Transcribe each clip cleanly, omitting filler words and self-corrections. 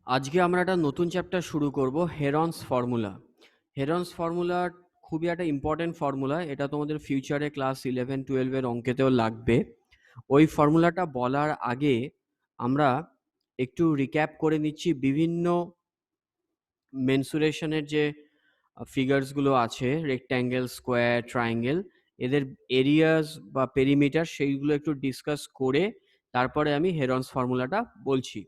আজকে আমরা একটা নতুন চ্যাপ্টার শুরু করব, হেরনস ফর্মুলা। হেরনস ফর্মুলা খুবই একটা ইম্পর্টেন্ট ফর্মুলা। এটা তোমাদের ফিউচারে ক্লাস 11-12 অঙ্কেতেও লাগবে। ওই ফর্মুলাটা বলার আগে আমরা একটু রিক্যাপ করে নিচ্ছি বিভিন্ন মেনসুরেশনের যে ফিগার্সগুলো আছে, রেক্ট্যাঙ্গেল, স্কোয়ার, ট্রায়াঙ্গেল, এদের এরিয়াস বা পেরিমিটার সেইগুলো একটু ডিসকাস করে তারপরে আমি হেরনস ফর্মুলাটা বলছি।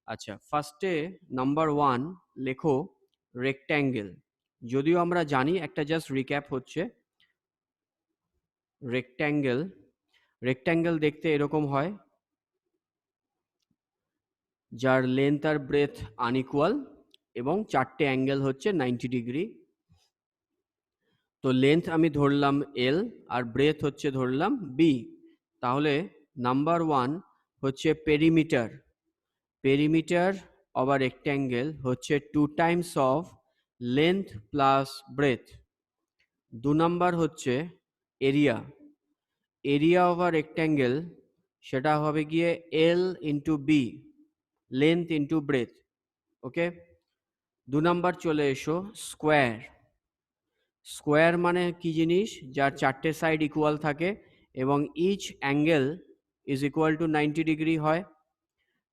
আচ্ছা, ফার্স্টে নাম্বার 1 লেখো রেক্ট্যাঙ্গেল। যদিও আমরা জানি, একটা জাস্ট রিক্যাপ হচ্ছে। রেক্ট্যাঙ্গেল রেক্ট্যাঙ্গেল দেখতে এরকম হয়, যার লেন্থ আর ব্রেথ আনইকুয়াল এবং চারটে অ্যাঙ্গেল হচ্ছে 90 ডিগ্রি। তো লেন্থ আমি ধরলাম এল আর ব্রেথ হচ্ছে ধরলাম বি। তাহলে নাম্বার 1 হচ্ছে perimeter. Perimeter of a rectangle হচ্ছে 2 times of length plus breadth. 2 number হচ্ছে area. Area of a rectangle সেটা হবে গিয়ে L into B, length into breadth. Okay. 2 number চলে এসো স্কোয়ার। স্কোয়ার মানে কি জিনিস? যার চারটে সাইড ইকুয়াল থাকে এবং each angle is equal to 90 degree হয়।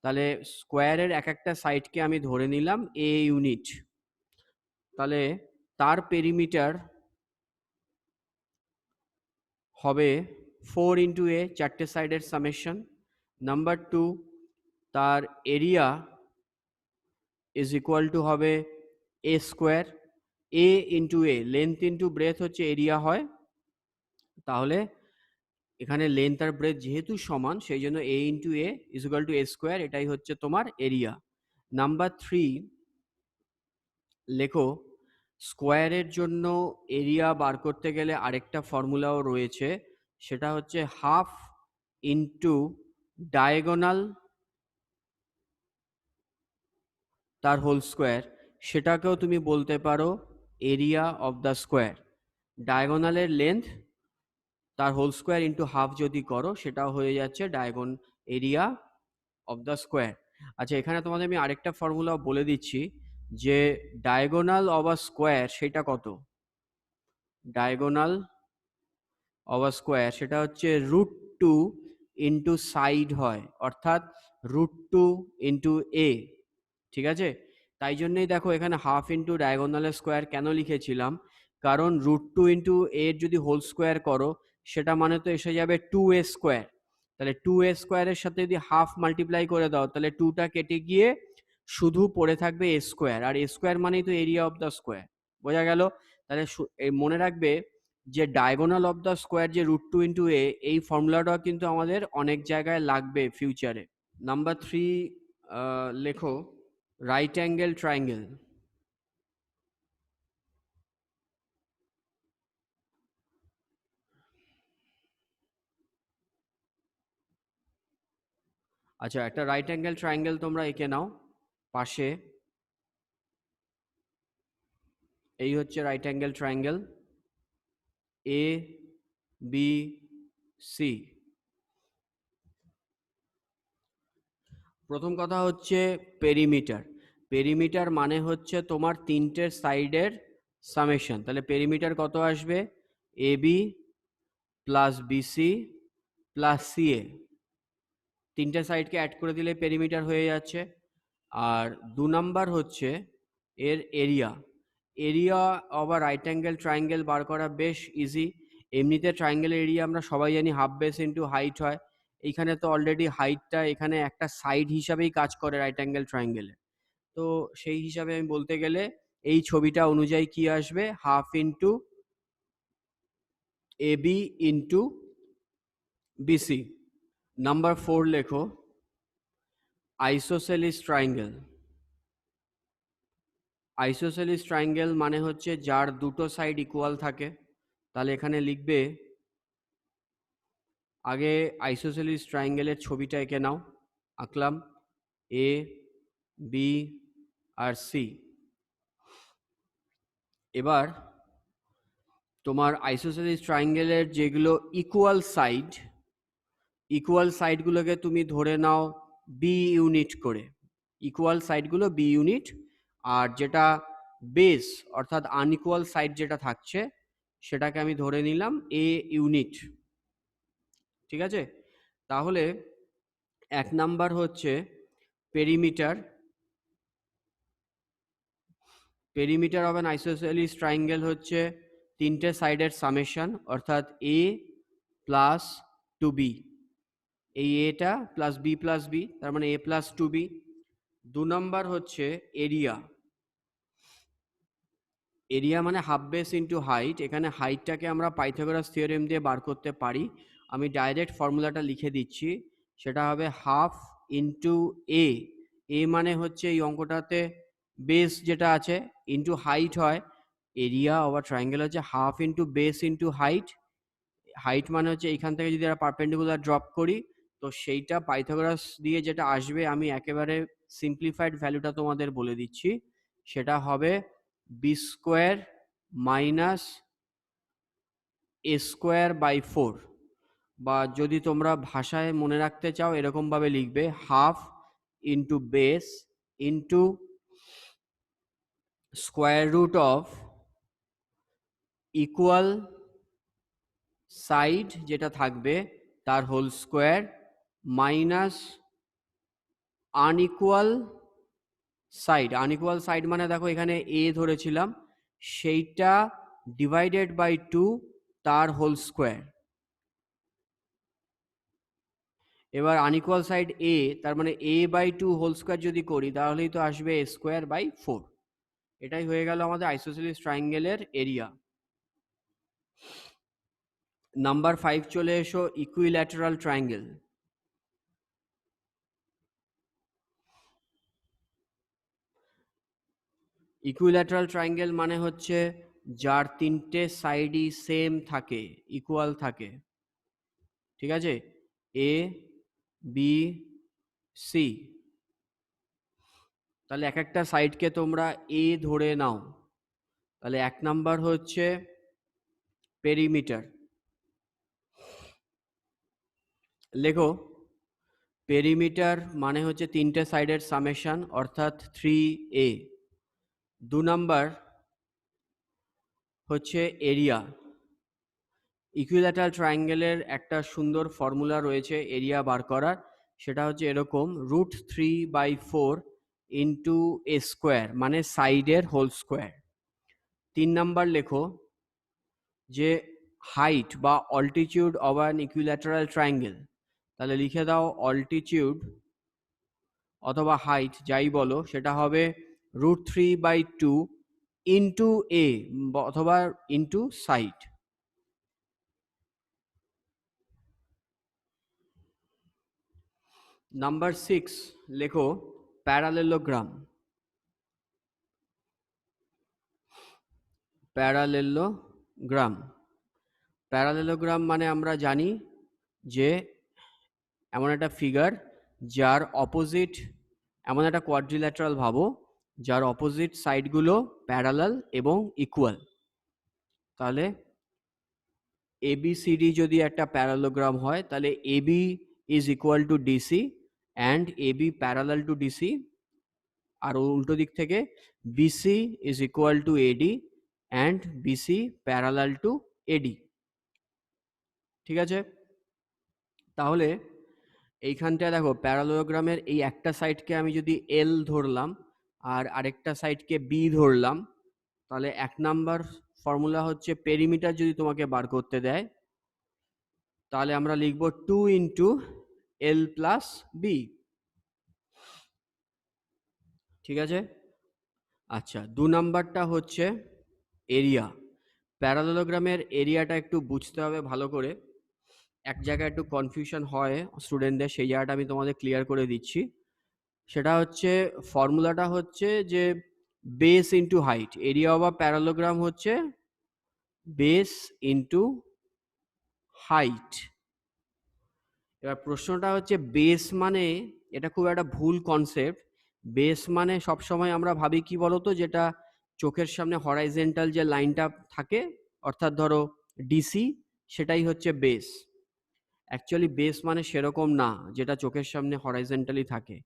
তাহলে স্কোয়ারের এক একটা সাইডকে আমি ধরে নিলাম এ ইউনিট। তাহলে তার পেরিমিটার হবে 4 ইন্টু এ, চারটে সাইডের সামেশন। নাম্বার 2, তার এরিয়া ইজ ইকুয়াল টু হবে এ স্কোয়ার। এ ইন্টু এ, লেন্থ ইন্টু ব্রেথ হচ্ছে এরিয়া হয়। তাহলে এখানে লেন্থ আর ব্রেথ যেহেতু সমান, সেই জন্য A into A is equal to A square, এটাই হচ্ছে তোমার এরিয়া। নাম্বার 3 লেখো স্কোয়ারের জন্য এরিয়া বার করতে গেলে আরেকটা ফর্মুলাও রয়েছে, সেটা হচ্ছে হাফ ইন্টু ডায়াগোনাল তার হোল স্কোয়ার। সেটাকেও তুমি বলতে পারো এরিয়া অফ দ্য স্কোয়ার। ডায়াগোনালের লেন্থ তার হোল স্কোয়ার ইন্টু হাফ যদি করো, সেটাও হয়ে যাচ্ছে diagonal area of the square. আচ্ছা, এখানে তোমাদের আমি আরেকটা ফর্মুলা বলে দিচ্ছি, যে ডায়াগোনাল অফ আ স্কোয়ার সেটা কত? ডায়াগোনাল অফ আ স্কোয়ার সেটা হচ্ছে √2 ইন্টু সাইড হয়, অর্থাৎ √2 ইন্টু এ। ঠিক আছে? তাই জন্যই দেখো এখানে হাফ ইন্টু ডায়াগোনালের স্কোয়ার কেন লিখেছিলাম, কারণ √2 ইন্টু এর যদি হোল স্কোয়ার করো, সেটা মানে তো এসে যাবে 2a স্কোয়ার। তাহলে 2a স্কোয়ারের সাথে যদি হাফ মাল্টিপ্লাই করে দাও, তাহলে 2টা কেটে গিয়ে শুধু পড়ে থাকবে এ স্কোয়ার, আর এ স্কোয়ার মানেই তো এরিয়া অফ দ্য স্কোয়ার। বোঝা গেল? তাহলে মনে রাখবে যে ডায়াগোনাল অফ দ্য স্কোয়ার যে √2 ইন্টু এ, এই ফর্মুলাটা কিন্তু আমাদের অনেক জায়গায় লাগবে ফিউচারে। নাম্বার 3 লেখো রাইট অ্যাঙ্গেল ট্রায়াঙ্গেল। আচ্ছা, একটা রাইট অ্যাঙ্গেল ট্রায়াঙ্গেল তোমরা এঁকে নাও পাশে। এই হচ্ছে right angle triangle A B C. প্রথম কথা হচ্ছে পেরিমিটার। পেরিমিটার মানে হচ্ছে তোমার তিনটের সাইডের সামেশন। তাহলে পেরিমিটার কত আসবে? A B plus BC plus CA. তিনটে সাইডকে অ্যাড করে দিলে পেরিমিটার হয়ে যাচ্ছে। আর 2 নাম্বার হচ্ছে এর area. Area of a right angle triangle বার করা বেশ ইজি। এমনিতে ট্রায়াঙ্গেলের এরিয়া আমরা সবাই জানি হাফ বেস ইন্টু হাইট হয়। এইখানে তো অলরেডি হাইটটা এখানে একটা সাইড হিসাবেই কাজ করে রাইট অ্যাঙ্গেল ট্রায়াঙ্গেলে। তো সেই হিসাবে আমি বলতে গেলে এই ছবিটা অনুযায়ী কি আসবে? Half into A B into BC. Number 4 লেখো আইসোসেলিস ট্রায়াঙ্গেল। আইসোসেলিস ট্রায়াঙ্গেল মানে হচ্ছে যার দুটো সাইড ইকুয়াল থাকে। তাহলে এখানে লিখবে, আগে আইসোসেলিস ট্রায়াঙ্গেলের ছবিটা এঁকে নাও। আঁকলাম এ বি আর সি। এবার তোমার আইসোসেলিস ট্রায়াঙ্গেলের যেগুলো ইকুয়াল সাইডগুলোকে তুমি ধরে নাও বি ইউনিট করে। ইকুয়াল সাইডগুলো বি ইউনিট, আর যেটা বেস অর্থাৎ আনইকুয়াল সাইড যেটা থাকছে সেটাকে আমি ধরে নিলাম এ ইউনিট। ঠিক আছে, তাহলে 1 নাম্বার হচ্ছে perimeter. Perimeter of an isosceles triangle হচ্ছে 3টে সাইডের সামেশন, অর্থাৎ এ প্লাস 2b। এই এটা প্লাস বি প্লাস বি, তার মানে এ প্লাস 2b। 2 নাম্বার হচ্ছে এরিয়া। এরিয়া মানে হাফ বেস ইন্টু হাইট। এখানে হাইটটাকে আমরা পাইথাগোরাস থিওরেম দিয়ে বার করতে পারি। আমি ডাইরেক্ট ফর্মুলাটা লিখে দিচ্ছি, সেটা হবে হাফ ইন্টু এ। এ মানে হচ্ছে এই অঙ্কটাতে বেস যেটা আছে ইন্টু হাইট হয়। এরিয়া ওভার ট্রায়াঙ্গেল হচ্ছে half into base into height. Height মানে হচ্ছে এইখান থেকে যদি আমরা পারপেন্ডিকুলার ড্রপ করি তো সেইটা পাইথাগোরাস দিয়ে যেটা আসবে, আমি একেবারে সিম্পলিফাইড ভ্যালুটা তোমাদের বলে দিচ্ছি, সেটা হবে B square minus A square by 4। বা যদি তোমরা ভাষায় মনে রাখতে চাও এরকমভাবে লিখবে half into base into square root of equal side যেটা থাকবে তার whole square minus unequal side. Unequal side মানে দেখো এখানে এ ধরেছিলাম, সেইটা ডিভাইডেড বাই 2 তার হোল স্কোয়ার। এবার আনইকুয়াল সাইড এ, তার মানে এ বাই 2 হোল স্কোয়ার যদি করি তাহলেই তো আসবে এ স্কোয়ার বাই 4। এটাই হয়ে গেল আমাদের আইসোসেলিস ট্রায়াঙ্গেলের এরিয়া। নাম্বার 5 চলে এসো, ইকুইল্যাটারাল ট্রায়াঙ্গেল। ইকুইল্যাটারাল ট্রায়াঙ্গেল মানে হচ্ছে যার 3টে সাইডই সেম থাকে, ইকুয়াল থাকে। ঠিক আছে, এ বি সি। তাহলে এক একটা সাইডকে তোমরা এ ধরে নাও। তাহলে 1 নাম্বার হচ্ছে পেরিমিটার। লেখো পেরিমিটার মানে হচ্ছে 3টে সাইডের সামেশন, অর্থাৎ 3a। 2 নাম্বার হচ্ছে এরিয়া। ইকুইল্যাটারাল ট্রায়াঙ্গেলের একটা সুন্দর ফর্মুলা রয়েছে এরিয়া বার করার, সেটা হচ্ছে এরকম √3/4 ইন্টু এ স্কোয়ার, মানে সাইডের হোল স্কোয়ার। 3 নাম্বার লেখো যে হাইট বা altitude of an equilateral triangle. তাহলে লিখে দাও অল্টিটিউড অথবা হাইট যাই বলো সেটা হবে √3/2 ইন্টু এ অথবা ইন্টু সাইড। নাম্বার 6 লেখো প্যারালেলোগ্রাম। প্যারালেলোগ্রাম, প্যারালেলোগ্রাম মানে আমরা জানি যে এমন একটা ফিগার যার অপোজিট, এমন একটা কোয়াড্রিল্যাটারাল ভাবো যার অপোজিট সাইডগুলো প্যারালাল এবং ইকুয়াল। তাহলে ABCD যদি একটা প্যারালোগ্রাম হয় তাহলে AB is equal two DC and AB parallel to DC, আর উল্টো দিক থেকে BC is equal two AD and BC parallel to AD। ঠিক আছে, তাহলে এইখানটায় দেখো প্যারালোগ্রামের এই একটা সাইডকে আমি যদি L ধরলাম আর আরেকটা সাইডকে B ধরলাম, তাহলে 1 নাম্বার ফর্মুলা হচ্ছে পেরিমিটার যদি তোমাকে বার করতে দেয় তাহলে আমরা লিখব 2 ইন্টু L প্লাস B। ঠিক আছে, আচ্ছা 2 নাম্বারটা হচ্ছে এরিয়া। প্যারালেলোগ্রামের এরিয়াটা একটু বুঝতে হবে ভালো করে, এক জায়গায় একটু কনফিউশন হয় স্টুডেন্টদের, সেই জায়গাটা আমি তোমাদের ক্লিয়ার করে দিচ্ছি। সেটা হচ্ছে ফর্মুলাটা হচ্ছে যে base into height. Area of a parallelogram হচ্ছে বেস ইন্টু হাইট। এবার প্রশ্নটা হচ্ছে বেস মানে, এটা খুব একটা ভুল কনসেপ্ট। বেস মানে সবসময় আমরা ভাবি কি বলতো, যেটা চোখের সামনে হরাইজেন্টাল যে লাইনটা থাকে, অর্থাৎ ধরো ডিসি, সেটাই হচ্ছে বেস। অ্যাকচুয়ালি বেস মানে সেরকম না যেটা চোখের সামনে হরাইজেন্টালি থাকে।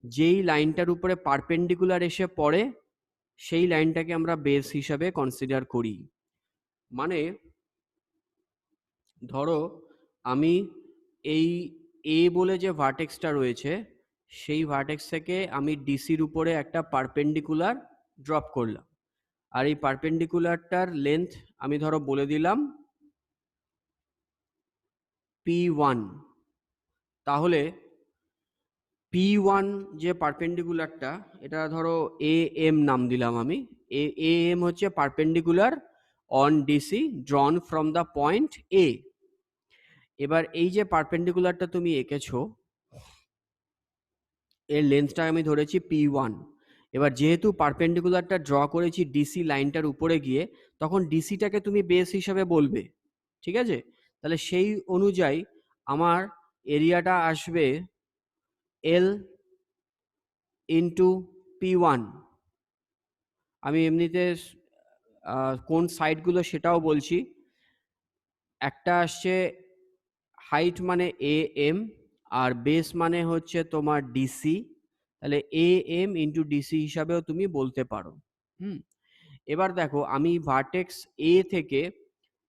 যেই লাইনটার উপরে পারপেন্ডিকুলার এসে পড়ে সেই লাইনটাকে আমরা বেস হিসাবে কনসিডার করি। মানে ধরো আমি এই এ বলে যে ভার্টেক্সটা রয়েছে সেই ভার্টেক্স থেকে আমি ডিসির উপরে একটা পারপেন্ডিকুলার ড্রপ করলাম, আর এই পারপেন্ডিকুলারটার লেন্থ আমি ধরো বলে দিলাম P1। তাহলে P1 যে পারপেন্ডিকুলারটা, এটা ধরো AM নাম দিলাম আমি। AM হচ্ছে perpendicular on DC drawn from the point A. এবার এই যে পারপেন্ডিকুলারটা তুমি এঁকেছো এর লেন্থটা আমি ধরেছি P1। এবার যেহেতু পারপেন্ডিকুলারটা ড্র করেছি ডিসি লাইনটার উপরে গিয়ে, তখন ডিসিটাকে তুমি বেস হিসাবে বলবে, ঠিক আছে? তাহলে সেই অনুযায়ী আমার এরিয়াটা আসবে L ইন্টু P1। আমি এমনিতে কোন সাইডগুলো সেটাও বলছি। একটা আসছে হাইট মানে AM, আর বেস মানে হচ্ছে তোমার ডিসি। তাহলে AM ইন্টু ডিসি হিসাবেও তুমি বলতে পারো। এবার দেখো আমি ভার্টেক্স এ থেকে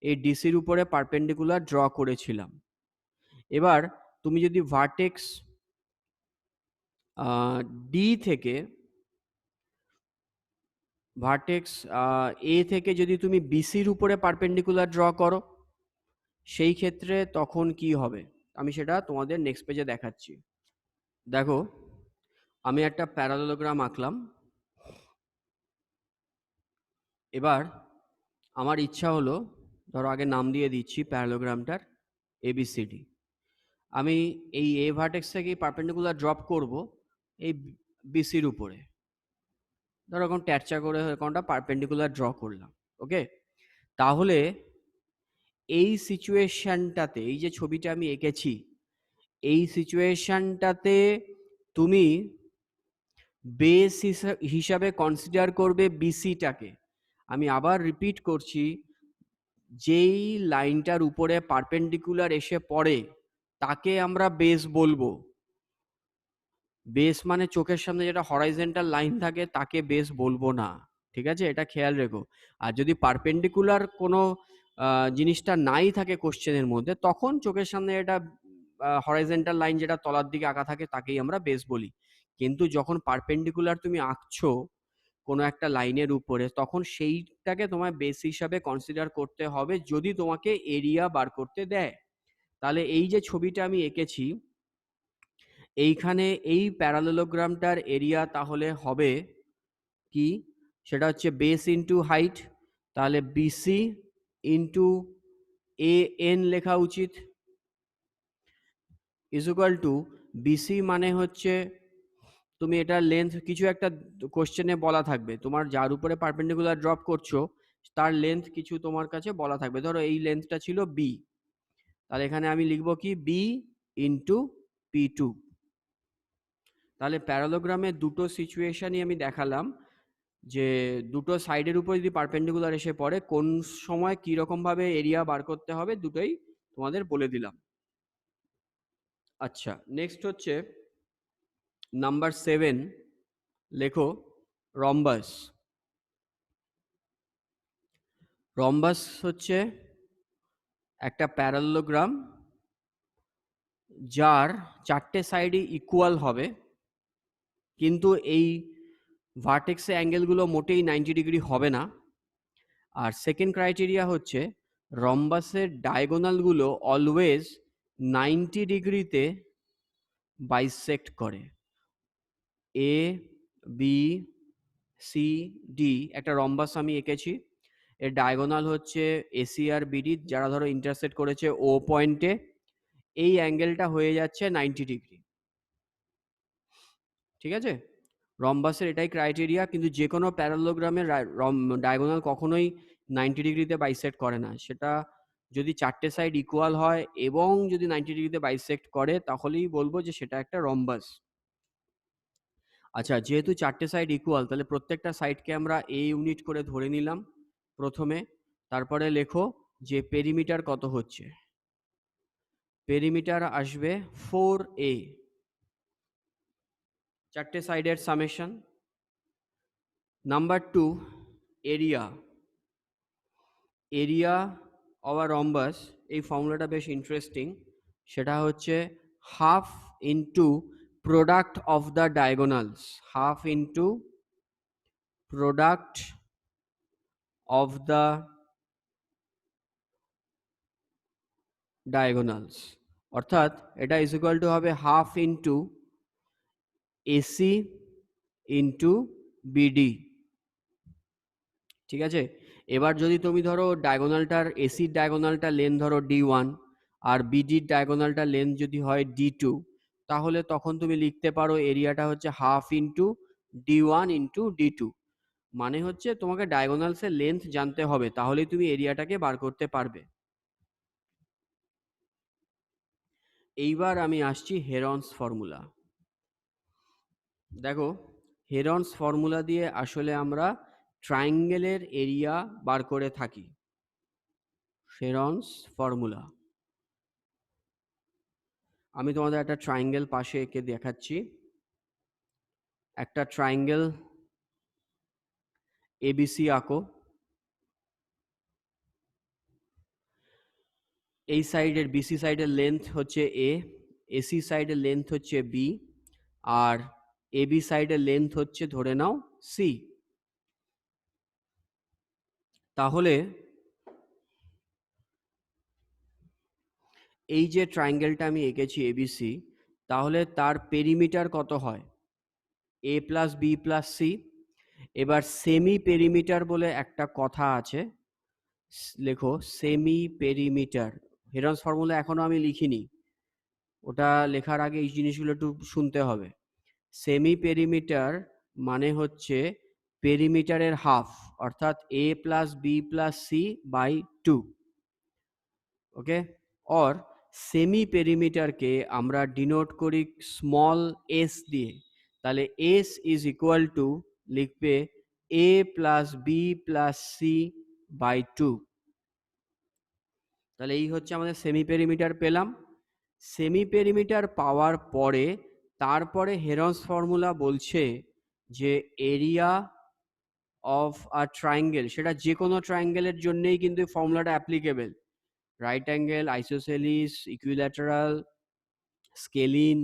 এই ডিসির উপরে পারপেন্ডিকুলার ড্র করেছিলাম। এবার তুমি যদি ভার্টেক্স ডি থেকে ভার্টেক্স এ থেকে যদি তুমি বিসির উপরে পারপেন্ডিকুলার ড্র করো সেই ক্ষেত্রে তখন কি হবে আমি সেটা তোমাদের নেক্সট পেজে দেখাচ্ছি। দেখো আমি একটা প্যারালোগ্রাম আঁকলাম। এবার আমার ইচ্ছা হলো, ধরো আগে নাম দিয়ে দিচ্ছি প্যারালোগ্রামটার ABCD। আমি এই এ ভার্টেক্স থেকে পারপেন্ডিকুলার ড্রপ করব এই বিসির উপরে। ধরো এখন ট্যাচা করে কোনটা পারপেন্ডিকুলার ড্র করলাম, ওকে? তাহলে এই সিচুয়েশনটাতে, এই যে ছবিটা আমি এঁকেছি এই সিচুয়েশনটাতে তুমি বেস হিসাবে কনসিডার করবে বিসিটাকে। আমি আবার রিপিট করছি, যেই লাইনটার উপরে পারপেন্ডিকুলার এসে পড়ে তাকে আমরা বেস বলবো। বেস মানে চোখের সামনে যেটা হরাইজন্টাল লাইন থাকে তাকে বেস বলবো না, ঠিক আছে? এটা খেয়াল রেখো। আর যদি পারপেন্ডিকুলার কোনো জিনিসটা নাই থাকে কোশ্চেনের মধ্যে, তখন চোখের সামনে এটা হরাইজন্টাল লাইন যেটা তলার দিকে আঁকা থাকে তাকেই আমরা বেস বলি। কিন্তু যখন পারপেন্ডিকুলার তুমি আঁকছো কোনো একটা লাইনের উপরে, তখন সেইটাকে তোমায় বেস হিসাবে কনসিডার করতে হবে যদি তোমাকে এরিয়া বার করতে দেয়। তাহলে এই যে ছবিটা আমি এঁকেছি এইখানে এই প্যারালেলোগ্রামটার এরিয়া তাহলে হবে কি, সেটা হচ্ছে বেস ইন্টু হাইট। তাহলে বিসি ইন্টু AN লেখা উচিত, ইজ ইকুয়াল টু বিসি মানে হচ্ছে তুমি এটা লেন্থ কিছু একটা কোশ্চেনে বলা থাকবে, তোমার যার উপরে পারপেন্ডিকুলার ড্রপ করছো তার লেন্থ কিছু তোমার কাছে বলা থাকবে। ধরো এই লেন্থটা ছিল বি, তাহলে এখানে আমি লিখবো কি বি ইন্টু P2। তাহলে প্যারালোগ্রামের দুটো সিচুয়েশনই আমি দেখালাম, যে দুটো সাইডের উপর যদি পারপেন্ডিকুলার এসে পড়ে কোন সময় কি রকম ভাবে এরিয়া বার করতে হবে দুটোই তোমাদের বলে দিলাম। আচ্ছা, নেক্সট হচ্ছে নাম্বার 7, লেখো রম্বাস। রম্বাস হচ্ছে একটা প্যারালোগ্রাম যার চারটে সাইডই ইকুয়াল হবে, কিন্তু এই ভার্টেক্সে অ্যাঙ্গেলগুলো মোটেই 90 ডিগ্রি হবে না। আর সেকেন্ড ক্রাইটেরিয়া হচ্ছে রম্বাসের ডায়াগোনালগুলো অলওয়েজ 90 ডিগ্রিতে বাইসেক্ট করে। এ বি সি ডি একটা রম্বাস আমি এঁকেছি, এর ডায়াগোনাল হচ্ছে এসি আর বিডি, যারা ধরো ইন্টারসেক্ট করেছে ও পয়েন্টে, এই অ্যাঙ্গেলটা হয়ে যাচ্ছে 90 ডিগ্রি, ঠিক আছে? রম্বাসের এটাই ক্রাইটেরিয়া, কিন্তু যে কোনো প্যারালোগ্রামের ডায়াগোনাল কখনোই 90 ডিগ্রিতে বাইসেক্ট করে না। সেটা যদি চারটে সাইড ইকুয়াল হয় এবং যদি 90 ডিগ্রিতে বাইসেক্ট করে তাহলেই বলবো যে সেটা একটা রম্বাস। আচ্ছা, যেহেতু চারটে সাইড ইকুয়াল তাহলে প্রত্যেকটা সাইডকে আমরা এ ইউনিট করে ধরে নিলাম প্রথমে। তারপরে লেখো যে পেরিমিটার কত হচ্ছে। পেরিমিটার আসবে 4A। চারটে সাইডের summation. Number 2, area. Area of a rhombus, এই ফর্মুলাটা বেশ ইন্টারেস্টিং। সেটা হচ্ছে half into product of the diagonals, half into product of the diagonals, অর্থাৎ এটা ইজ ইকুয়াল টু হবে half into AC into BD. ঠিক আছে, এবার যদি তুমি ধরো ডায়াগোনালটার, এসির ডায়াগোনালটা লেন্থ ধরো D1 আর বিডির ডায়াগোনালটা লেন্থ যদি হয় D2, তাহলে তখন তুমি লিখতে পারো এরিয়াটা হচ্ছে half into D1 into D2। মানে হচ্ছে তোমাকে ডায়াগোনালসের লেন্থ জানতে হবে, তাহলেই তুমি এরিয়াটাকে বার করতে পারবে। এইবার আমি আসছি হেরনস ফর্মুলা। দেখো, হেরনস ফর্মুলা দিয়ে আসলে আমরা ট্রায়াঙ্গেলের এরিয়া বার করে থাকি। হেরনস ফর্মুলা, আমি তোমাদের একটা ট্রায়াঙ্গেল পাশে এঁকে দেখাচ্ছি। একটা ট্রায়াঙ্গেল এবিসি আঁকো। এই সাইডের বিসি সাইডের লেন্থ হচ্ছে এ, এসি সাইডের লেন্থ হচ্ছে বি, আর এবি সাইডের লেন্থ হচ্ছে ধরে নাও সি। তাহলে এই যে ট্রায়াঙ্গেলটা আমি এঁকেছি এবিসি, তাহলে তার পেরিমিটার কত হয়? এ প্লাস বি প্লাস সি। এবার সেমি পেরিমিটার বলে একটা কথা আছে, লেখো সেমি পেরিমিটার। হেরনস ফর্মুলা এখনো আমি লিখিনি, ওটা লেখার আগে এই জিনিসগুলো একটু শুনতে হবে। সেমি পেরিমিটার মানে হচ্ছে পেরিমিটারের হাফ, অর্থাৎ A plus B plus C by 2। Okay, और সেমি পেরিমিটারকে আমরা ডিনোট করি স্মল এস দিয়ে। তাহলে এস ইজ ইকুয়াল টু লিখবে A plus B plus C by 2। তাহলে এই হচ্ছে আমাদের সেমি পেরিমিটার পেলাম। সেমি পেরিমিটার পাওয়ার পরে তারপরে হেরনস ফর্মুলা বলছে যে এরিয়া অফ আ ট্রায়াঙ্গেল, সেটা যে কোনো ট্রায়াঙ্গেলের জন্যই কিন্তু ফর্মুলাটা applicable. Right angle, isosceles, equilateral, scalene,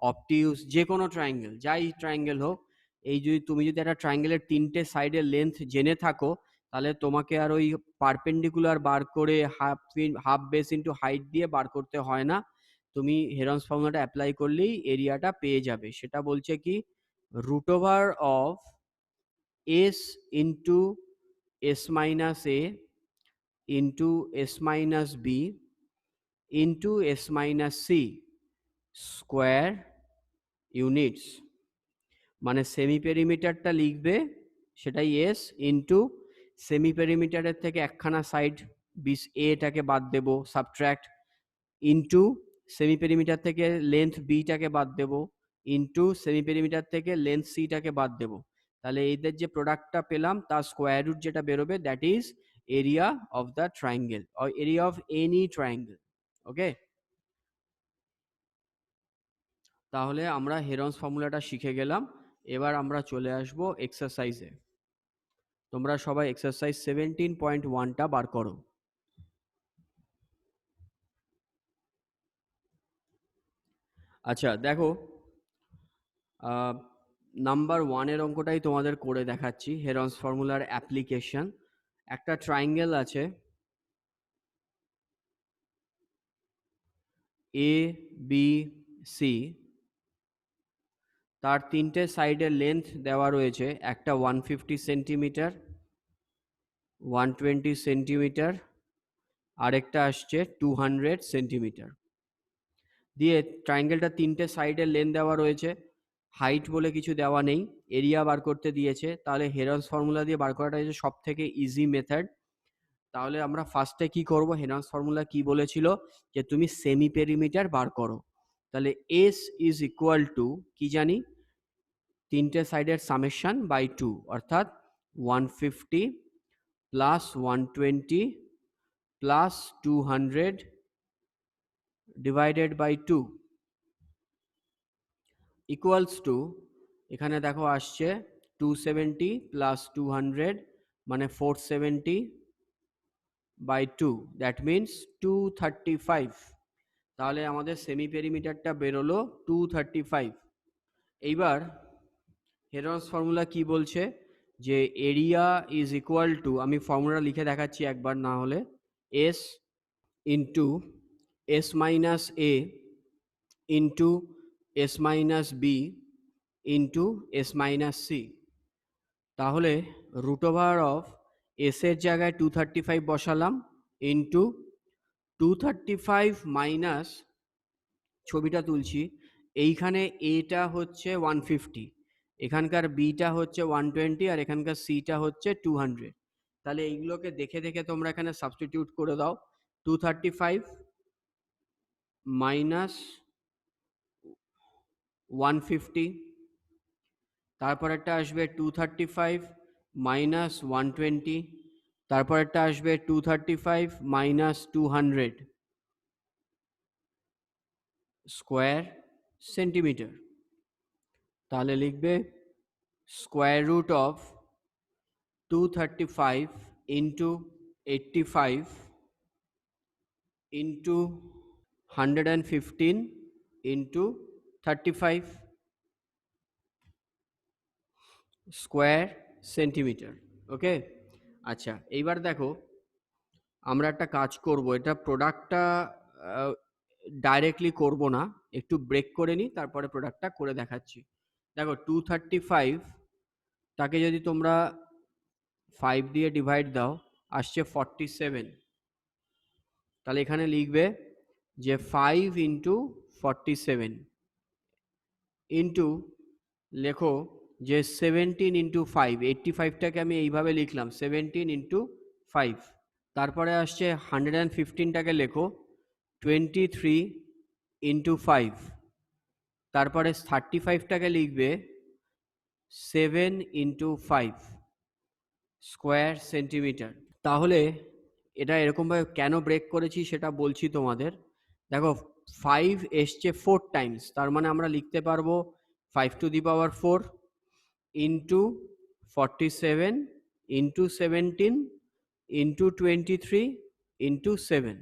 obtuse, যে কোনো ট্রায়াঙ্গেল, যাই ট্রায়াঙ্গেল হোক, এই যদি তুমি যদি একটা ট্রায়াঙ্গেলের তিনটে সাইডের লেন্থ জেনে থাকো, তাহলে তোমাকে আর ওই পারপেন্ডিকুলার বার করে হাফ বেস ইন্টু হাইট দিয়ে বার করতে হয় না। তুমি হেরনস ফর্মুলাটা অ্যাপ্লাই করলেই এরিয়াটা পেয়ে যাবে। সেটা বলছে কি, root over of S into S minus A into S minus B into S minus C square units. মানে সেমি পেরিমিটারটা লিখবে সেটাই এস ইন্টু সেমি পেরিমিটারের থেকে একখানা সাইড এটাকে বাদ দেব, সাবট্র্যাক্ট, ইন্টু সেমি পেরিমিটার থেকে লেন্থ বিটাকে বাদ দেব, ইন্টু সেমি পেরিমিটার থেকে লেন্থ সিটাকে বাদ দেব। তাহলে এদের যে প্রোডাক্টটা পেলাম তার স্কোয়ার রুট যেটা বেরোবে, that is area of the triangle or area of any triangle. Okay, তাহলে আমরা হেরনস ফর্মুলাটা শিখে গেলাম। এবার আমরা চলে আসব এক্সারসাইজে। তোমরা সবাই এক্সারসাইজ 17.1টা বার করো। আচ্ছা দেখো, নাম্বার 1-এর অঙ্কটাই তোমাদের করে দেখাচ্ছি, হেরনস ফর্মুলার অ্যাপ্লিকেশন। একটা ট্রায়াঙ্গেল আছে এ বি সি, তার তিনটে সাইডের লেন্থ দেওয়া রয়েছে, একটা 150 সেন্টিমিটার, 120 সেন্টিমিটার, আরেকটা আসছে 200 সেন্টিমিটার। দিয়ে ট্রায়াঙ্গেলটা তিনটে সাইডের লেন্থ দেওয়া রয়েছে, হাইট বলে কিছু দেওয়া নেই, এরিয়া বার করতে দিয়েছে। তাহলে হেরনস ফর্মুলা দিয়ে বার করাটা হচ্ছে সব থেকে ইজি মেথড। তাহলে আমরা ফার্স্টে কি করব, হেরনস ফর্মুলা কি বলেছিল যে তুমি সেমি পেরিমিটার বার করো। তাহলে এস ইজ ইকুয়াল টু কি জানি, তিনটে সাইডের সামেশন বাই 2, অর্থাৎ 150 plus 120 plus 200 divided by 2 equals to এখানে দেখো আসছে 270 প্লাস 200 মানে 470 বাই 2, দ্যাট মিনস 235। তাহলে আমাদের সেমি পেরিমিটারটা বেরোলো 235। এইবার হেরনস ফর্মুলা কি বলছে, যে এরিয়া ইজ ইকুয়াল টু, আমি ফর্মুলা লিখে দেখাচ্ছি একবার না হলে, S into S minus A into S minus B into S minus C. তাহলে রুট ওভার অফ এস এর জায়গায় 235 বসালাম ইন্টু 235 মাইনাস, ছবিটা তুলছি, এইখানে এটা হচ্ছে 150, এখানকার বিটা হচ্ছে 120 আর এখানকার সিটা হচ্ছে 200। তাহলে এইগুলোকে দেখে দেখে তোমরা এখানে সাবস্টিটিউট করে দাও। 235 মাইনাস 150, তারপরেরটা আসবে 235 মাইনাস 120, তারপরেরটা আসবে 235 মাইনাস 200 স্কোয়ার সেন্টিমিটার। তাহলে লিখবে square root of 235 into 85 into 115 into 35 square centimetre. Okay, আচ্ছা এইবার দেখো আমরা একটা কাজ করব, এটা প্রোডাক্টটা ডাইরেক্টলি করব না, একটু ব্রেক করে নিই তারপরে প্রোডাক্টটা করে দেখাচ্ছি। দেখো 235 তাকে যদি তোমরা 5 দিয়ে ডিভাইড দাও আসছে 47। তাহলে এখানে লিখবে যে 5 ইন্টু 47 ইন্টু লেখো যে 17 ইন্টু 5, 85টাকে আমি এইভাবে লিখলাম 17 ইন্টু 5। তারপরে আসছে 115টাকে লেখো 23 ইন্টু 5। তারপরে 35টাকে লিখবে 7 ইন্টু 5 স্কোয়ার সেন্টিমিটার। তাহলে এটা এরকমভাবে কেন ব্রেক করেছি সেটা বলছি তোমাদের। দেখো 5 এসছে 4 টাইমস, তার মানে আমরা লিখতে পারবো 5 to the power 4 into 47 into 17 into 23 into 7।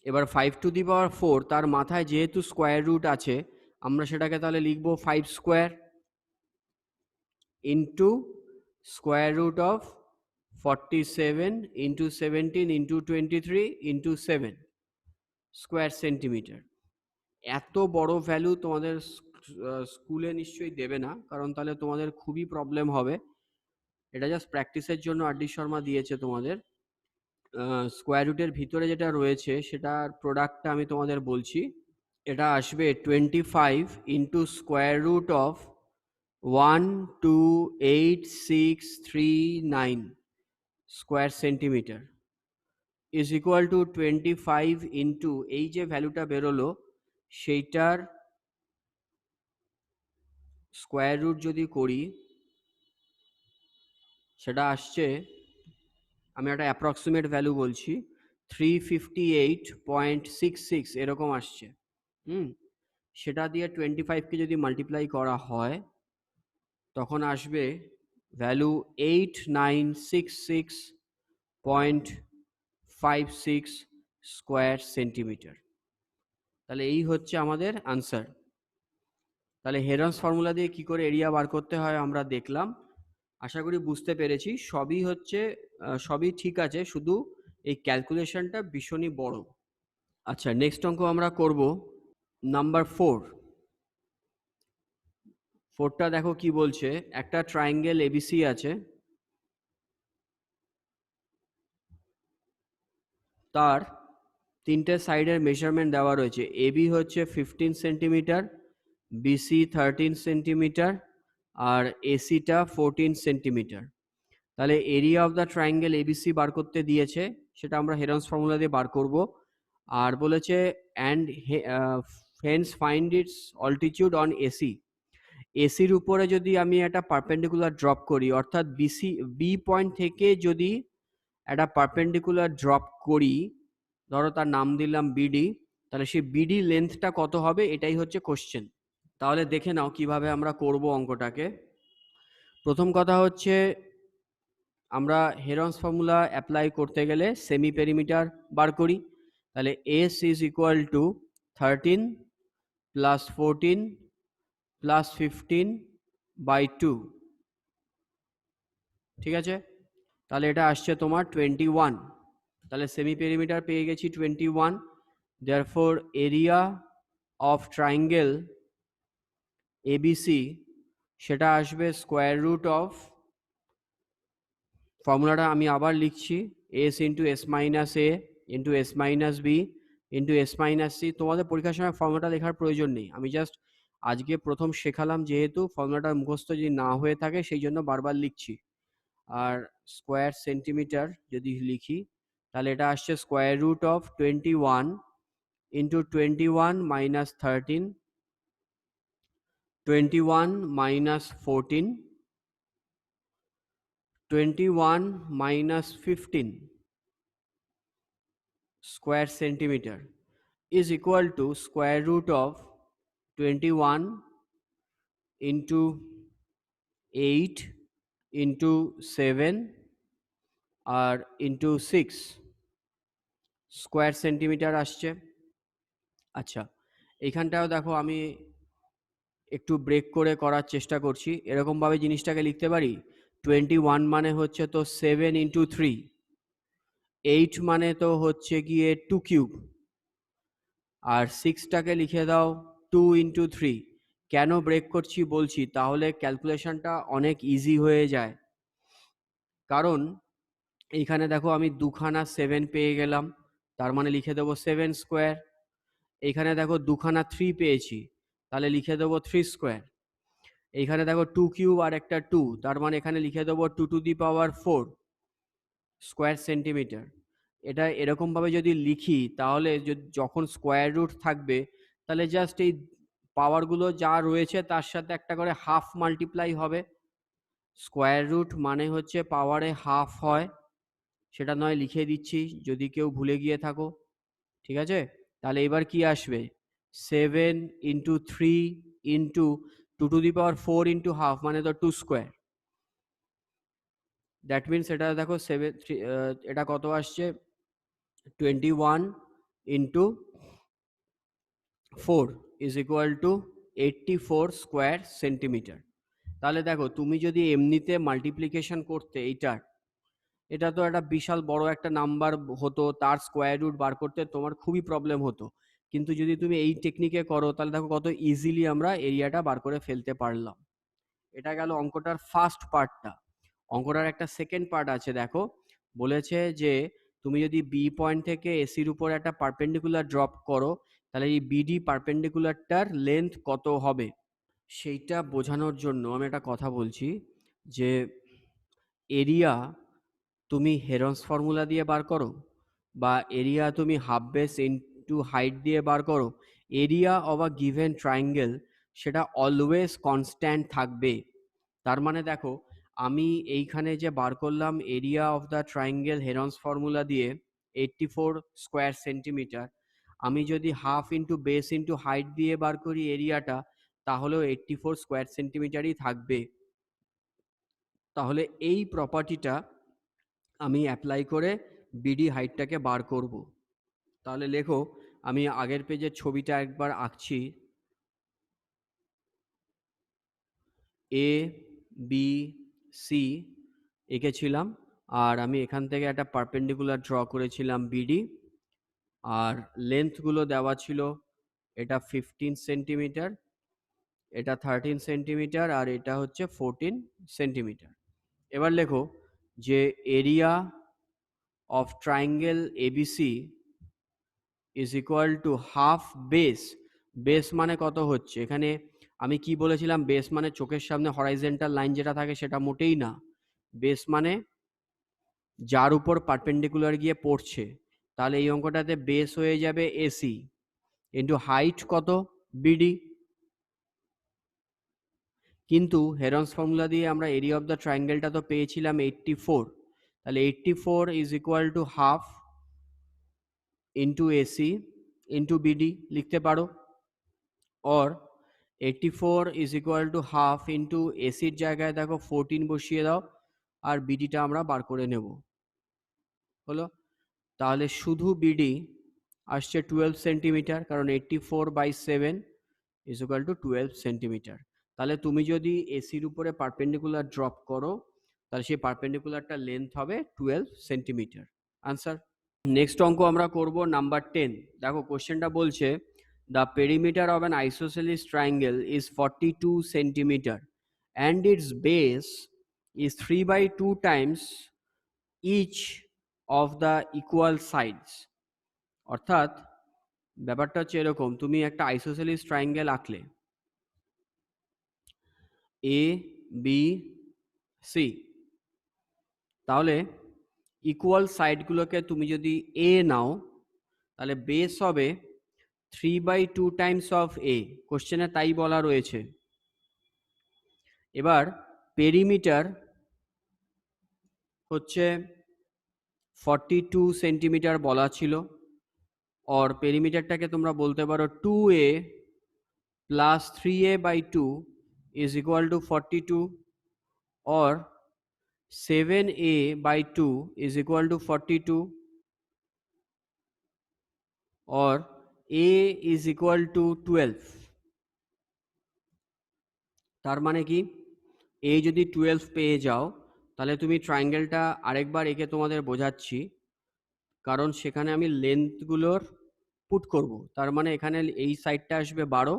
এবার 5 টু দি পাওয়ার 4 তার মাথায় যেহেতু স্কোয়ার রুট আছে আমরা সেটাকে তাহলে লিখবো 5 square into square root of 47 into 17 into 23 into 7 square centimetre. এত বড় ভ্যালু তোমাদের স্কুলে নিশ্চয়ই দেবে না, কারণ তাহলে তোমাদের খুবই প্রবলেম হবে। এটা জাস্ট প্র্যাকটিসের জন্য আর.ডি. শর্মা দিয়েছে তোমাদের। স্কোয়ার রুটের ভিতরে যেটা রয়েছে সেটার প্রোডাক্টটা আমি তোমাদের বলছি। এটা আসবে 25 into square root of 128,639 square centimetre is equal to 25 into এই যে ভ্যালুটা বেরোলো সেইটার স্কোয়ার রুট যদি করি সেটা আসছে, আমি একটা অ্যাপ্রক্সিমেট ভ্যালু বলছি, 358.66 এরকম আসছে। সেটা দিয়ে 25কে যদি মাল্টিপ্লাই করা হয় তখন আসবে ভ্যালু 8966.56 স্কোয়ার সেন্টিমিটার। তাহলে এই হচ্ছে আমাদের আনসার। তাহলে হেরনস ফর্মুলা দিয়ে কি করে এরিয়া বার করতে হয় আমরা দেখলাম, আশা করি বুঝতে পেরেছি। সবই ঠিক আছে, শুধু এই ক্যালকুলেশনটা ভীষণই বড়। আচ্ছা, নেক্সট অঙ্ক আমরা করব নাম্বার 4। 4টা দেখো কি বলছে, একটা ট্রায়াঙ্গেল এবিসি আছে, তার তিনটে সাইডের মেজারমেন্ট দেওয়া রয়েছে। এবি হচ্ছে 15 সেন্টিমিটার, বিসি 13 সেন্টিমিটার আর এসিটা 14 সেন্টিমিটার। তাহলে area of the triangle ABC বার করতে দিয়েছে, সেটা আমরা হেরনস ফর্মুলা দিয়ে বার করব। আর বলেছে and hence find it's altitude on AC. এসির উপরে যদি আমি একটা পারপেন্ডিকুলার ড্রপ করি, অর্থাৎ বি পয়েন্ট থেকে যদি একটা পারপেন্ডিকুলার ড্রপ করি, ধরো তার নাম দিলাম বিডি, তাহলে সেই বিডি লেন্থটা কত হবে এটাই হচ্ছে কোশ্চেন। তাহলে দেখে নাও কিভাবে আমরা করব অঙ্কটাকে। প্রথম কথা হচ্ছে আমরা হেরন্স ফর্মুলা অ্যাপ্লাই করতে গেলে সেমি পেরিমিটার বার করি। তাহলে S is equal to 13 plus 14 plus 15 by 2, ঠিক আছে? তাহলে এটা আসছে তোমার 21। তাহলে সেমি পেরিমিটার পেয়ে গেছি 21। Therefore area of triangle ABC সেটা আসবে স্কোয়ার রুট অফ, ফর্মুলাটা আমি আবার লিখছি, S into S minus A into S minus B into S minus C. তোমাদের পরীক্ষার সময় ফর্মুলাটা লেখার প্রয়োজন নেই, আমি জাস্ট আজকে প্রথম শেখালাম যেহেতু ফর্মুলাটা মুখস্থ যদি না হয়ে থাকে সেই জন্য বারবার লিখছি। আর স্কোয়ার সেন্টিমিটার যদি লিখি তাহলে এটা আসছে square root of 21 into 21 minus 13, 21 minus 14, 21 minus 15 square centimeter is equal to square root of 21 into 8 into 7 R into 6 square centimetre আসছে। আচ্ছা, এইখানটাও দেখো আমি একটু ব্রেক করে করার চেষ্টা করছি। এরকমভাবে জিনিসটাকে লিখতে পারি, 21 মানে হচ্ছে তো 7 into 3, 8 মানে তো হচ্ছে গিয়ে 2 কিউব, আর 6টাকে লিখে দাও 2 into 3। কেন ব্রেক করছি বলছি, তাহলে ক্যালকুলেশনটা অনেক ইজি হয়ে যায়। কারণ এইখানে দেখো আমি দুখানা 7 পেয়ে গেলাম, তার মানে লিখে দেবো 7 স্কোয়ার। এইখানে দেখো দুখানা 3 পেয়েছি, তাহলে লিখে দেবো 3 স্কোয়ার। এইখানে দেখো 2 কিউব আর একটা 2, তার মানে এখানে লিখে দেবো 2 to the power 4 square centimetre. এটা এরকমভাবে যদি লিখি তাহলে যখন স্কোয়ার রুট থাকবে তাহলে জাস্ট এই পাওয়ারগুলো যা রয়েছে তার সাথে একটা করে হাফ মাল্টিপ্লাই হবে। স্কোয়ার রুট মানে হচ্ছে পাওয়ারে হাফ হয়, সেটা নয় লিখে দিচ্ছি যদি কেউ ভুলে গিয়ে থাকো, ঠিক আছে? তাহলে এবার কি আসবে, 7 into 3 into 2 to the power 4 into half মানে তো 2 স্কোয়ার। দ্যাট মিনস এটা দেখো 7 এটা কত আসছে, 21 into 4 is equal two 84 square centimetre. তাহলে দেখো তুমি যদি এমনিতে মাল্টিপ্লিকেশন করতে এইটার, এটা তো একটা বিশাল বড় একটা নাম্বার হতো, তার স্কোয়ার রুট বার করতে তোমার খুবই প্রবলেম হতো। কিন্তু যদি তুমি এই টেকনিকে করো তাহলে দেখো কত ইজিলি আমরা এরিয়াটা বার করে ফেলতে পারলাম। এটা গেল অঙ্কটার ফার্স্ট পার্টটা। অঙ্কটার একটা সেকেন্ড পার্ট আছে, দেখো বলেছে যে তুমি যদি বি পয়েন্ট থেকে এসির উপর একটা পারপেন্ডিকুলার ড্রপ করো তাহলে এই বিডি পারপেন্ডিকুলারটার লেন্থ কত হবে। সেইটা বোঝানোর জন্য আমি একটা কথা বলছি যে এরিয়া তুমি হেরন্স ফর্মুলা দিয়ে বার করো বা এরিয়া তুমি হাফ বেস ইনটু হাইট দিয়ে বার করো, area of a given triangle সেটা অলওয়েজ কনস্ট্যান্ট থাকবে। তার মানে দেখো আমি এইখানে যে বার করলাম area of the triangle হেরন্স formula দিয়ে 84 স্কোয়ার সেন্টিমিটার, আমি যদি half into base into height দিয়ে বার করি এরিয়াটা, তাহলেও 84 স্কোয়ার সেন্টিমিটারই থাকবে। তাহলে এই প্রপার্টিটা আমি অ্যাপ্লাই করে বিডি হাইটটাকে বার করব। তাহলে লেখো, আমি আগের পেজের ছবিটা একবার আঁকছি, এ বি সি এঁকেছিলাম, আর আমি এখান থেকে একটা পারপেন্ডিকুলার ড্র করেছিলাম বিডি, আর লেন্থগুলো দেওয়া ছিল এটা 15 সেন্টিমিটার, এটা 13 সেন্টিমিটার, আর এটা হচ্ছে 14 সেন্টিমিটার। এবার লেখো যে area of triangle ABC is equal to half base. Base মানে কত হচ্ছে, এখানে আমি কি বলেছিলাম, বেস মানে চোখের সামনে হরাইজন্টাল লাইন যেটা থাকে সেটা মোটেই না, বেস মানে যার উপর পারপেন্ডিকুলার গিয়ে পড়ছে। তাহলে এই অঙ্কটাতে বেস হয়ে যাবে এসি ইন্টু হাইট কত, বিডি। কিন্তু হেরন্স ফর্মুলা দিয়ে আমরা এরিয়া অফ দ্য ট্রায়াঙ্গেলটা তো পেয়েছিলাম 84, তাহলে 84 is equal to half into AC into BD লিখতে পারো, or 84 is equal to half into এসির জায়গায় দেখো 14 বসিয়ে দাও, আর বিডিটা আমরা বার করে নেব। হলো, তাহলে শুধু বিডি আসছে 12 সেন্টিমিটার, কারণ 84/7 ইজ ইকুয়াল টু 12 সেন্টিমিটার। তাহলে তুমি যদি এসির উপরে পারপেন্ডিকুলার ড্রপ করো, তাহলে সেই পারপেন্ডিকুলারটা লেন্থ হবে 12 সেন্টিমিটার। আনসার। নেক্সট অঙ্ক আমরা করব নাম্বার 10। দেখো কোশ্চেনটা বলছে the perimeter of an isosceles triangle is 42 centimetre and it's base is 3/2 times each of the equal sides. অর্থাৎ ব্যাপারটা হচ্ছে এরকম, তুমি একটা আইসোসেলিস ট্রায়াঙ্গেল আঁকলে এ বি সি, তাহলে ইকুয়াল সাইডগুলোকে তুমি যদি এ নাও, তাহলে বেস হবে 3/2 টাইমস অফ এ। কোশ্চেনে তাই বলা রয়েছে। এবার পেরিমিটার হচ্ছে 42 সেন্টিমিটার বলা ছিল, और পেরিমিটারটাকে তোমরা বলতে পারো 2a plus 3a/2 is equal two 42, और 7a/2 ইজ ইকুয়াল টু 42, और a ইজ ইকুয়াল টু 12। তার মানে কি, a যদি 12 পেয়ে যাও, তাহলে তুমি ট্রায়াঙ্গেলটা আরেকবার এঁকে তোমাদের বোঝাচ্ছি, কারণ সেখানে আমি লেন্থগুলোর পুট করব। তার মানে এখানে এই সাইডটা আসবে 12,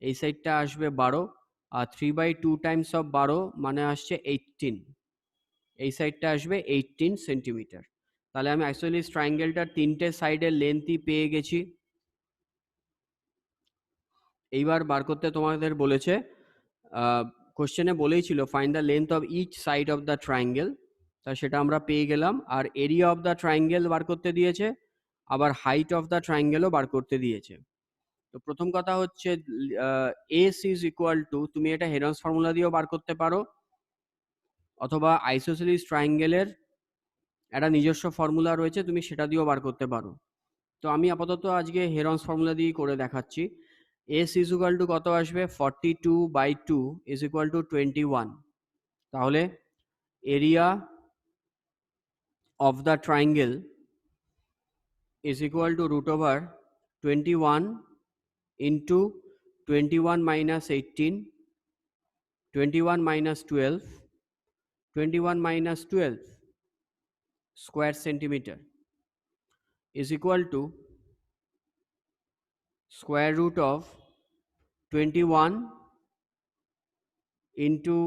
এই সাইডটা আসবে 12, আর 3/2 টাইমস অফ 12 মানে আসছে 18, এই সাইডটা আসবে 18 সেন্টিমিটার। তাহলে আমি আইসোসেলিস ট্রায়াঙ্গেলটার তিনটে সাইডের লেন্থই পেয়ে গেছি। এইবার বার করতে তোমাদের বলেছে, কোশ্চেনে বলেই ছিল find the length of each side of the triangle, তা সেটা আমরা পেয়ে গেলাম। আর এরিয়া অফ দ্য ট্রায়াঙ্গেল বার করতে দিয়েছে, আবার হাইট অফ দ্য ট্রায়াঙ্গেলও বার করতে দিয়েছে। তো প্রথম কথা হচ্ছে এস ইজ ইকুয়াল টু, তুমি এটা হেরনস ফর্মুলা দিয়েও বার করতে পারো, অথবা আইসোসেলিস ট্রায়াঙ্গেলের একটা নিজস্ব ফর্মুলা রয়েছে, তুমি সেটা দিয়েও বার করতে পারো। তো আমি আপাতত আজকে হেরনস ফর্মুলা দিয়েই করে দেখাচ্ছি। এস ইজ ইকুয়াল টু কত আসবে, 42/2 ইজ ইকুয়াল টু 21। তাহলে area of the triangle is equal two √21 into 21 minus 18, 21 minus 12, 21 minus 12 square centimeter is equal to square root of 21 into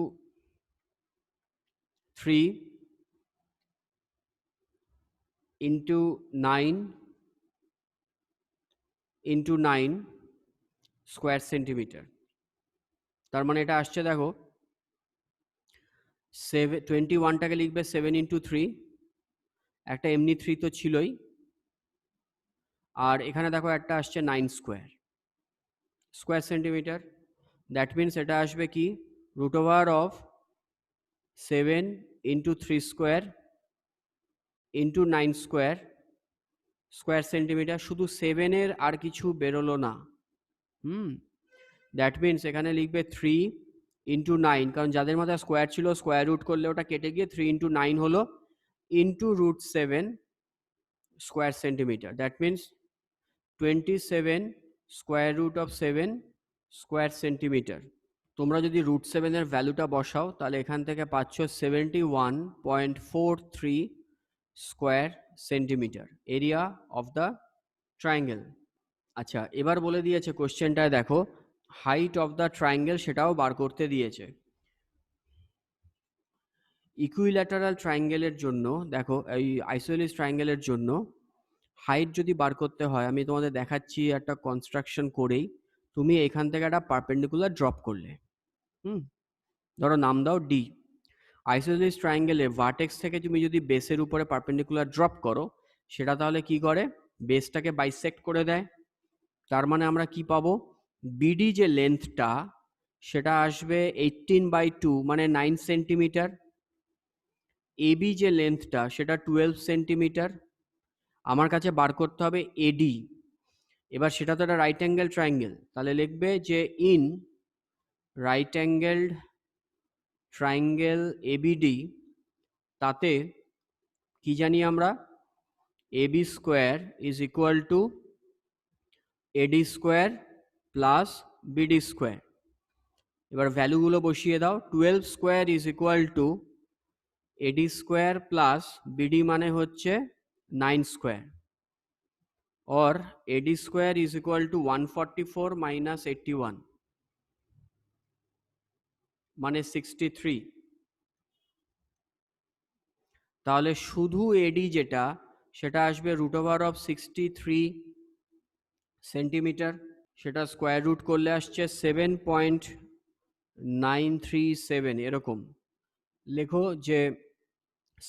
3 into 9 into 9 square centimeter। তার মানে এটা আসছে দেখো 21টাকে লিখবে 7 into 3, একটা এমনি 3 তো ছিলই, আর এখানে দেখো একটা আসছে 9 স্কোয়ার সেন্টিমিটার। দ্যাট মিনস এটা আসবে কি √7 into 3 square into 9 square centimetre. শুধু 7-এর আর কিছু বেরোলো না। দ্যাট মিনস এখানে লিখবে 3 into 9, কারণ যাদের মাথায় স্কোয়ার ছিল স্কোয়ার রুট করলে ওটা কেটে গিয়ে 3 into 9 হলো, into √7 square centimetre. That means 27 square root of 7 square centimetre. তোমরা যদি √7-এর ভ্যালুটা বসাও, তাহলে এখান থেকে পাচ্ছ 71.43 square centimetre area of the triangle. আচ্ছা, এবার বলে দিয়েছে কোশ্চেনটায় দেখো হাইট অফ দ্য ট্রায়াঙ্গেল সেটাও বার করতে দিয়েছে। ইকুইল্যাটারাল ট্রায়াঙ্গেলের জন্য দেখো, এই আইসোসেলিস ট্রায়াঙ্গেলের জন্য হাইট যদি বার করতে হয়, আমি তোমাদের দেখাচ্ছি একটা কনস্ট্রাকশন করেই। তুমি এখান থেকে একটা পারপেন্ডিকুলার ড্রপ করলে, ধরো নাম দাও ডি। আইসোসেলিস ট্রায়াঙ্গেলে ভার্টেক্স থেকে তুমি যদি বেসের উপরে পারপেন্ডিকুলার ড্রপ করো, সেটা তাহলে কি করে, বেসটাকে বাইসেক্ট করে দেয়। তার মানে আমরা কি পাবো, বিডি যে লেন্থটা সেটা আসবে 18/2 মানে 9 সেন্টিমিটার, এবি যে লেন্থটা সেটা 12 সেন্টিমিটার। আমার কাছে বার করতে হবে এডি। এবার সেটা তো একটা রাইট অ্যাঙ্গেল ট্রায়াঙ্গেল, তাহলে লিখবে যে in right angled triangle A B D, তাতে কি জানি আমরা, A B square is equal to A D square plus B D square. এবার ভ্যালুগুলো বসিয়ে দাও। 12 square is equal to A D square plus B D মানে হচ্ছে 9 স্কোয়ার, और AD square is equal to 144 minus 81 মানে 63। তাহলে শুধু AD যেটা সেটা আসবে √63 সেন্টিমিটার, সেটা স্কোয়ার রুট করলে আসছে 7.937, এরকম লেখো যে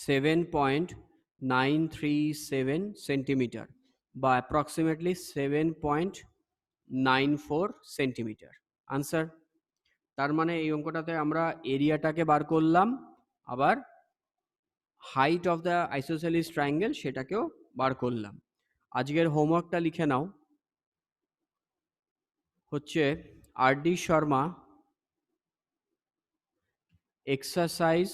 7.937 সেন্টিমিটার বা অ্যাপ্রক্সিমেটলি 7.94 সেন্টিমিটার আনসার। তার মানে এই অঙ্কটাতে আমরা এরিয়াটাকে বার করলাম, আবার হাইট অফ দ্য আইসোসেলিস ট্রায়াঙ্গেল সেটাকেও বার করলাম। আজকের হোমওয়ার্কটা লিখে নাও, হচ্ছে RD শর্মা এক্সারসাইজ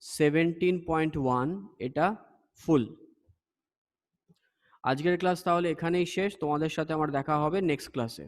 17.1, এটা ফুল। আজকের ক্লাস তাহলে এখানেই শেষ, তোমাদের সাথে আমার দেখা হবে নেক্সট ক্লাসে।